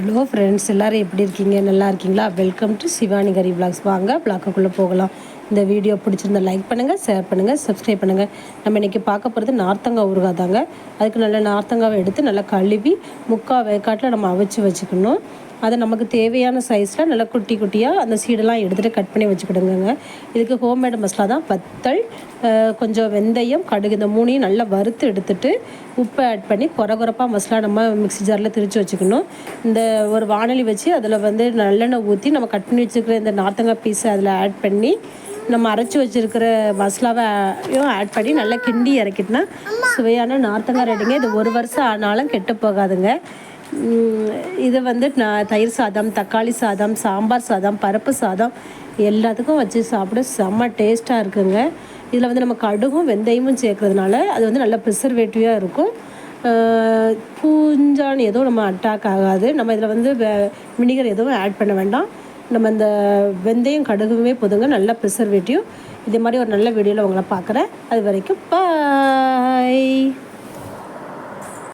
Hello friends, எல்லோரும் எப்படி இருக்கீங்க? நல்லா இருக்கீங்களா? Welcome to Shivani Curry vlogs. வாங்க விளாக்குள்ளே போகலாம். இந்த வீடியோ பிடிச்சிருந்தா லைக் பண்ணுங்கள், ஷேர் பண்ணுங்கள், சப்ஸ்கிரைப் பண்ணுங்கள். நம்ம இன்றைக்கி பார்க்க போகிறது நார்த்தங்காய் ஊறுகாய் தாங்க. அதுக்கு நல்ல நார்த்தங்காவை எடுத்து நல்லா கழுவி முக்கால் வேக்காட்டில் நம்ம அவிச்சு வச்சுக்கணும். அதை நமக்கு தேவையான சைஸில் நல்லா குட்டி குட்டியாக அந்த சீடெல்லாம் எடுத்துகிட்டு கட் பண்ணி வச்சுக்கிடுங்க. இதுக்கு ஹோம்மேடு மசாலா தான். வத்தல், கொஞ்சம் வெந்தயம், கடுகு, இந்த மூணையும் நல்லா வறுத்து எடுத்துகிட்டு உப்பை ஆட் பண்ணி குறப்பாக மசாலா நம்ம மிக்ஸி ஜாரில் திரித்து வச்சுக்கணும். இந்த ஒரு வானொலி வச்சு அதில் வந்து நல்லெண்ணெய் ஊற்றி நம்ம கட் பண்ணி வச்சுருக்கிற இந்த நார்த்தங்காய் பீஸை அதில் ஆட் பண்ணி நம்ம அரைச்சி வச்சுருக்கிற மசாலாவையும் ஆட் பண்ணி நல்லா கிண்டி இறக்கிட்டோன்னா சுவையான நார்த்தங்காய் ரெடிங்க. இது 1 வருஷம் ஆனாலும் கெட்டு போகாதுங்க. இது வந்து நான் தயிர் சாதம், தக்காளி சாதம், சாம்பார் சாதம், பருப்பு சாதம் எல்லாத்துக்கும் வச்சு சாப்பிட செம்ம டேஸ்ட்டாக இருக்குங்க. இதில் வந்து நம்ம கடுகும் வெந்தயமும் சேர்க்குறதுனால அது வந்து நல்ல ப்ரிசர்வேட்டிவாக இருக்கும். பூஞ்சான் எதுவும் நம்ம அட்டாக் ஆகாது. நம்ம இதில் வந்து வினிகர் எதுவும் ஆட் பண்ண வேண்டாம். நம்ம இந்த வெந்தயம் கடுகுமே போதுங்க, நல்ல ப்ரிசர்வேட்டிவ். இதே மாதிரி ஒரு நல்ல வீடியோவில் உங்களை பார்க்குறேன். அது வரைக்கும் பாய்.